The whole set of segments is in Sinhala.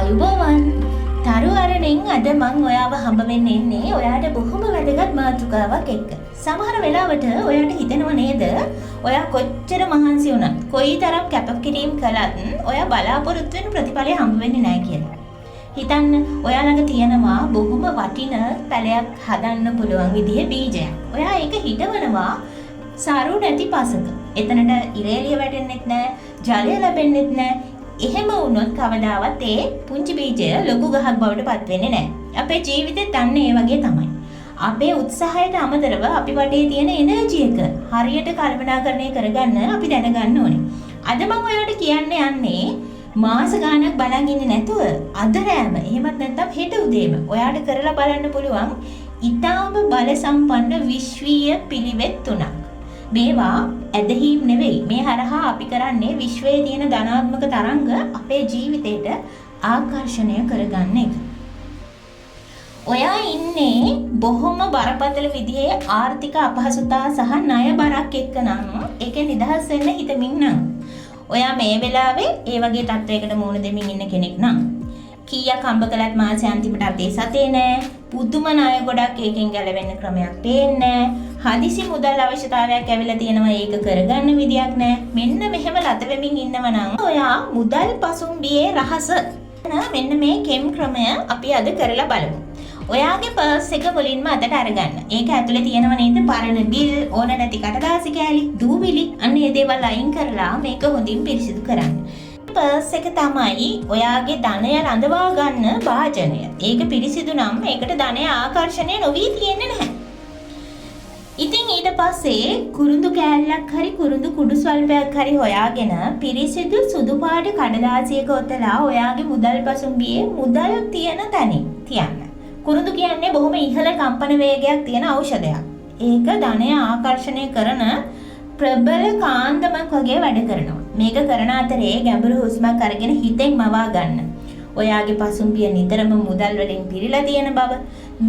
ආයුබෝවන් තරුවරණෙන් අද මං ඔයාව හම්බ වෙන්න එන්නේ ඔයාට බොහොම වැදගත් මාතෘකාවක් එක්ක. සමහර වෙලාවට ඔයාට හිතෙනව නේද ඔයා කොච්චර මහන්සි වුණත් කොයිතරම් කැපකිරීම කළත් ඔයා බලාපොරොත්තු වෙන ප්‍රතිඵලය හම්බ වෙන්නේ නැහැ කියලා. හිතන්න ඔයා ළඟ තියෙනවා බොහොම වටින පැලයක් හදන්න පුළුවන් විදිහේ බීජයක්. ඔයා ඒක හිටවනවා සරු නැති පසක. එතනට ඉරේලිය වැටෙන්නෙත් නැහැ, ජලය ලැබෙන්නෙත් නැහැ. එහෙම වුණොත් කවදාවත් ඒ පුංචි බීජය ලොකු ගහක් බවට පත් වෙන්නේ නැහැ. අපේ ජීවිතෙත් අන්න ඒ වගේ තමයි. අපේ උත්සාහයට අමතරව අපි වටේ තියෙන එනර්ජි එක හරියට කල්පනාකරණය කරගන්න අපි දැනගන්න ඕනේ. අද මම ඔයාලට කියන්න යන්නේ මාස ගාණක් බලන් ඉන්නේ නැතුව අද රෑම එහෙමත් නැත්නම් හෙට උදේම ඔයාට කරලා බලන්න පුළුවන් ඊටාම බල සම්පන්න විශ්වීය පිළිවෙත් තුනක්. මේවා ඇදහිම් නෙවෙයි. මේ හරහා අපි කරන්නේ විශ්වයේ තියෙන ධනාත්මක තරංග අපේ ජීවිතේට ආකර්ෂණය කරගන්න එක. ඔයා ඉන්නේ බොහොම බරපතල විදිහේ ආර්ථික අපහසුතා සහ ණය බරක් එක්ක නම් ඒකෙන් නිදහස් වෙන්න හිතමින් නම් ඔයා මේ වෙලාවේ ඒ වගේ තත්වයකට මුහුණ දෙමින් ඉන්න කෙනෙක් නම් කීයක් හම්බ කළත් මාසේ අන්තිමට අතේ සතේ නෑ. පුදුම ණය ගොඩක් ඒකෙන් ගැලවෙන්න ක්‍රමයක් පේන්නේ නෑ. හදිසි මුදල් අවශ්‍යතාවයක් ඇවිල්ලා තියෙනවා ඒක කරගන්න විදියක් නෑ. මෙන්න මෙහෙම ලත වෙමින් ඉන්නව නම් ඔයා මුදල් පසුම්බියේ රහස මෙන්න මේ කෙම් ක්‍රමය අපි අද කරලා බලමු. ඔයාගේ පර්ස් එක මුලින්ම අතට අරගන්න. ඒක ඇතුලේ තියෙනව නේද පරණ බිල්, ඕන නැති කඩදාසි කෑලි, දූවිලි, අන්න ඒ දේවල් අයින් කරලා මේක හොඳින් පිරිසිදු කරන්න. පර්ස් එක තමයි ඔයාගේ ධනය රඳවා ගන්න වාජනය. ඒක පිරිසිදු නම් ඒකට ධනය ආකර්ෂණය නොවී තියෙන්නේ නැහැ. ඉතින් ඊට පස්සේ කුරුඳු කෑල්ලක් හරි කුරුඳු කුඩු ස්වල්පයක් හරි හොයාගෙන පිරිසිදු සුදු පාට කඩදාසියක ඔතලා ඔයාගේ මුදල් පසුම්බියේ මුදල් තියෙන තැනින් තියන්න. කුරුඳු කියන්නේ බොහොම ඉහළ කම්පන වේගයක් තියෙන ඖෂධයක්. ඒක ධනය ආකර්ෂණය කරන ප්‍රබල කාන්දමක් වගේ වැඩ කරනවා. මේක කරන අතරේ ගැඹුරු හුස්මක් අරගෙන හිතෙන් මවා ගන්න. ඔයාගේ පසුම්බිය නිතරම මුදල් වලින් පිරීලා තියෙන බව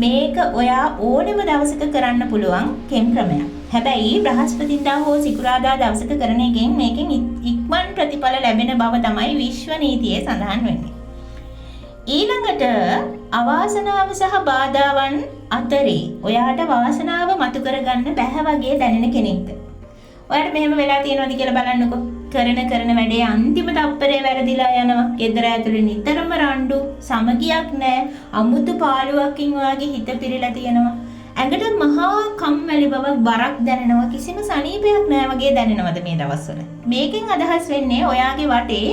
මේක ඔයා ඕනෙම දවසක කරන්න පුළුවන් කෙම් ක්‍රමයක්. හැබැයි බ්‍රහස්පතින්දා හෝ සිකුරාදා දවසක කරන එකෙන් මේකෙන් ඉක්මන් ප්‍රතිඵල ලැබෙන බව තමයි විශ්ව නීතියේ සඳහන් වෙන්නේ. ඊළඟට අවාසනාව සහ බාධාවන් අතරේ ඔයාට වාසනාව මතු කරගන්න බැහැ වගේ දැනෙන කෙනෙක්ද? ඔයාට මෙහෙම වෙලා තියෙනවද කියලා බලන්නකෝ. කරන වැඩේ අන්තිම තප්පරේ වැරදිලා යනවා. ගෙදර ඇතුලේ නිතරම රණ්ඩු, සමගියක් නැහැ. අමුතු පාළුවකින් වාගේ හිත පිරීලා තියෙනවා. ඇඟට මහා කම්මැලි බවක් බරක් දැනෙනවා. කිසිම සනීපයක් නැහැ වගේ දැනෙනවද මේ දවස්වල? මේකෙන් අදහස් වෙන්නේ ඔයාගේ වටේ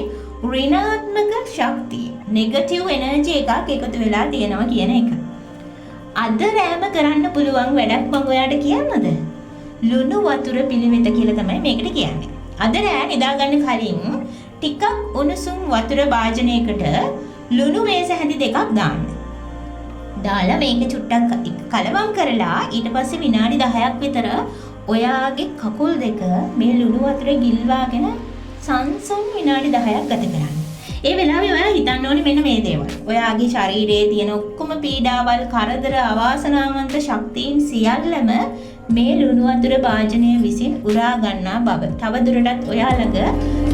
ඍණාත්මක ශක්තිය, නෙගටිව් එනර්ජි එකක් එකතු වෙලා තියෙනවා කියන එක. අද රෑම කරන්න පුළුවන් වැඩක් මම ඔයාට කියන්නද? ලුණු වතුර පිළිවෙත කියලා තමයි මේකට කියන්නේ. අද රෑ නිදාගන්න කලින් ටිකක් උණුසුම් වතුර භාජනයකට ලුණු මේස හැඳි දෙකක් දාන්න. දාලා මේක චුට්ටක් කලවම් කරලා ඊට පස්සේ විනාඩි 10ක් විතර ඔයාගේ කකුල් දෙක මේ ලුණු වතුරේ ගිල්වාගෙන සංසුන් විනාඩි 10ක් ගත කරන්න. ඒ වෙලාවේ ඔයා හිතන්න ඕනේ මෙන්න මේ දේවල්. ඔයාගේ ශරීරයේ තියෙන ඔක්කොම පීඩාවල්, කරදර, අවාසනාවන්ත ශක්තියින් සියල්ලම මේ ලුණු වතුර භාජනය විසින් උරා ගන්නා බව. තව දුරටත් ඔයා ළඟ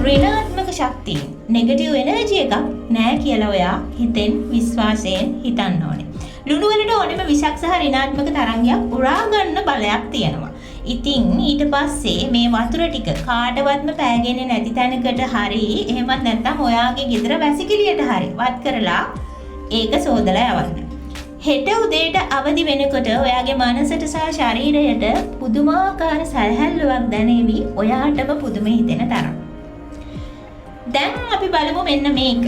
ඍණාත්මක ශක්තිය, නෙගටිව් එනර්ජි එකක් නැහැ කියලා ඔයා හිතෙන් විශ්වාසයෙන් හිතන්න ඕනේ. ලුණු වලට ඕනෙම විෂක් සහ ඍණාත්මක තරංගයක් උරා ගන්න බලයක් තියෙනවා. ඉතින් ඊට පස්සේ මේ වතුර ටික කාටවත්ම පෑගෙන්නේ නැති තැනකට හරි එහෙමත් නැත්නම් ඔයාගේ ගෙදර වැසිකිළියට හරි වත් කරලා ඒක සෝදලා යවන්න. හෙට උදේට අවදි වෙනකොට ඔයාගේ මනසට සහ ශරීරයට පුදුමාකාර සැහැල්ලුවක් දැනෙවි. ඔයාටම පුදුම හිතෙන තරම්. දැන් අපි බලමු මෙන්න මේක.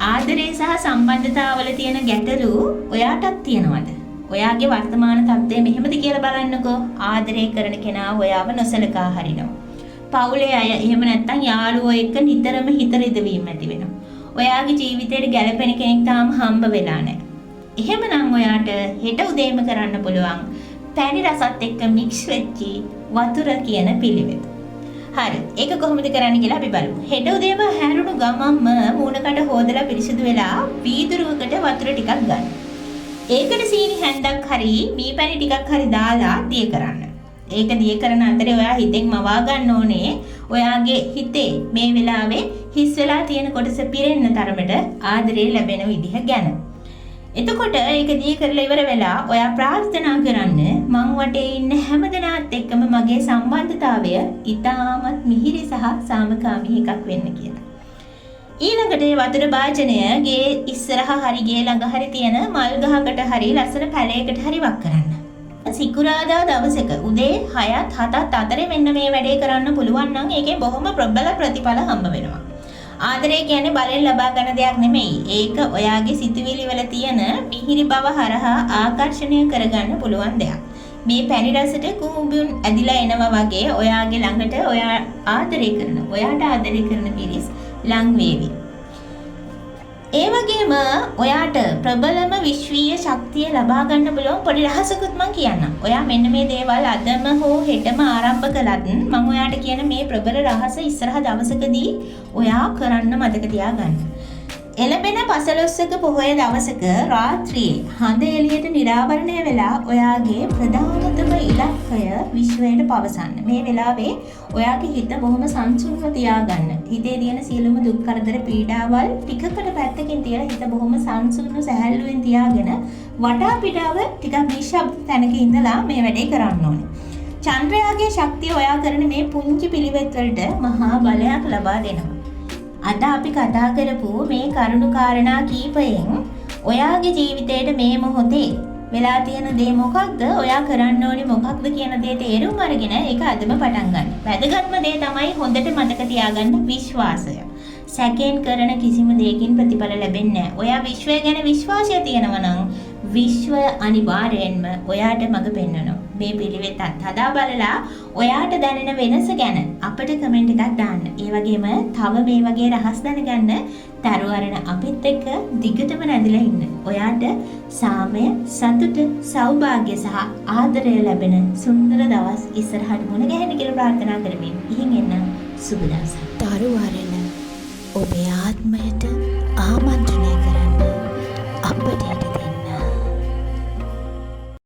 ආදරේ සහ සම්බන්ධතාවවල තියෙන ගැටලු ඔයාටත් තියෙනවද? ඔයාගේ වර්තමාන තත්ත්වය මෙහෙමද කියලා බලන්නකෝ. ආදරය කරන කෙනා ඔයාව නොසලකා හරිනවා. පවුලේ අය එහෙම නැත්නම් යාළුවෝ එක්ක නිතරම හිත රිදවීම ඇති වෙනවා. ඔයාගේ ජීවිතේට ගැළපෙන කෙනෙක් තාම හම්බ වෙලා නැහැ. එහෙමනම් ඔයාට හෙට උදේම කරන්න පුළුවන් පැණි රසත් එක්ක මික්ස් වෙච්ච වතුර කියන පිළිවෙත. හරි. ඒක කොහොමද කරන්න කියලා අපි බලමු. හෙට උදේම හැරුණු ගමම්ම මූණකට හොදලා පිරිසිදු වෙලා වීදුරුවකට වතුර ටිකක් ගන්න. ඒකට සීනි හැන්දක් හරි මී පැණි ටිකක් හරි දාලා දිය කරන්න. ඒක දිය කරන අතරේ ඔයා හිතෙන් මවා ගන්න ඕනේ ඔයාගේ හිතේ මේ වෙලාවේ හිස් වෙලා තියෙන කොටස පිරෙන්න තරමට ආදරේ ලැබෙන විදිහ ගැන. එතකොට ඒක දී කරලා ඉවර වෙලා ඔයා ප්‍රාර්ථනා කරන්න මං වටේ ඉන්න හැමදෙනාත් එක්කම මගේ සම්බන්ධතාවය ඉතාමත් මිහිරි සහ සාමකාමී එකක් වෙන්න කියලා. ඊළඟට වතුර භාජනය ගේ ඉස්සරහා හරි ගේ ළඟ හරි තියෙන මල් ගහකට හරි ලස්සන පැලයකට හරි වක් කරන්න. සිකුරාදා දවසක උදේ 6ත් 7ත් අතරේ මෙන්න මේ වැඩේ කරන්න පුළුවන් නම් ඒකේ බොහොම ප්‍රබල ප්‍රතිඵල හම්බ වෙනවා. ආදරය කියන්නේ බලෙන් ලබා ගන්න දෙයක් නෙමෙයි. ඒක ඔයාගේ සිතුවිලි වල තියෙන මිහිරි බව හරහා ආකර්ෂණය කරගන්න පුළුවන් දෙයක්. මේ පැණි රසට කුඹුන් ඇදිලා එනවා වගේ ඔයාගේ ළඟට ඔයාට ආදරය කරන පිරිස් ලං වේවි. ඒ වගේම ඔයාට ප්‍රබලම විශ්වීය ශක්තිය ලබා ගන්න පුළුවන් පොඩි රහසකුත් මම කියන්නම්. ඔයා මෙන්න මේ දේවල් අදම හෝ හෙටම ආරම්භ කළත් මම ඔයාට කියන මේ ප්‍රබල රහස ඉස්සරහ දවසකදී ඔයා කරන්න මතක තියාගන්න. එළඹෙන පසළොස්වක පොහොය දවසක රාත්‍රියේ හඳ එළියට නිරාවරණය වෙලා ඔයාගේ ප්‍රධානතම ඉලක්කය විශ්වයට පවසන්න. මේ වෙලාවේ ඔයාගේ හිත බොහොම සංසුන්ව තියාගන්න. හිතේ තියෙන සියලුම දුක් කරදර පීඩාවල් ටිකකට පැත්තකින් තියලා හිත බොහොම සංසුන්ව සැහැල්ලුවෙන් තියාගෙන වටා පිටාව ටිකක් නිශ්ශබ්ද තැනක ඉඳලා මේ වැඩේ කරන්න ඕනේ. චන්ද්‍රයාගේ ශක්තිය ඔයා කරන මේ පුංචි පිළිවෙත් වලට මහා බලයක් ලබා දෙනවා. අද අපි කතා කරපු මේ කරුණු කාරණා කීපයෙන් ඔයාගේ ජීවිතේට මේ මොහොතේ වෙලා තියෙන දේ මොකක්ද? ඔයා කරන්න ඕනේ මොකක්ද කියන දේ තේරුම් අරගෙන ඒක අදම පටන් ගන්න. වැදගත්ම දේ තමයි හොඳට මතක තියාගන්න විශ්වාසය. සැකෙන් කරන කිසිම දෙයකින් ප්‍රතිඵල ලැබෙන්නේ නැහැ. ඔයා විශ්වය ගැන විශ්වාසය තියෙනවා නම් විශ්වය අනිවාර්යෙන්ම ඔයාට මඟ පෙන්වනවා. මේ පිළිවෙතත් හදා බලලා ඔයාට දැනෙන වෙනස ගැන අපිට කමෙන්ට් එකක් දාන්න. ඒ වගේම තව මේ වගේ රහස් දැනගන්න තරුවරණ අපිත් එක්ක දිගටම රැඳිලා ඉන්න. ඔයාට සාමය, සතුට, සෞභාග්‍ය සහ ආදරය ලැබෙන සුන්දර දවස් ඉස්සරහට මුණ ගැහෙන්න කියලා ප්‍රාර්ථනා කරමින් ඉහින් එන්න සුබ දවසක්. තරුවරණ ඔබේ ආත්මයට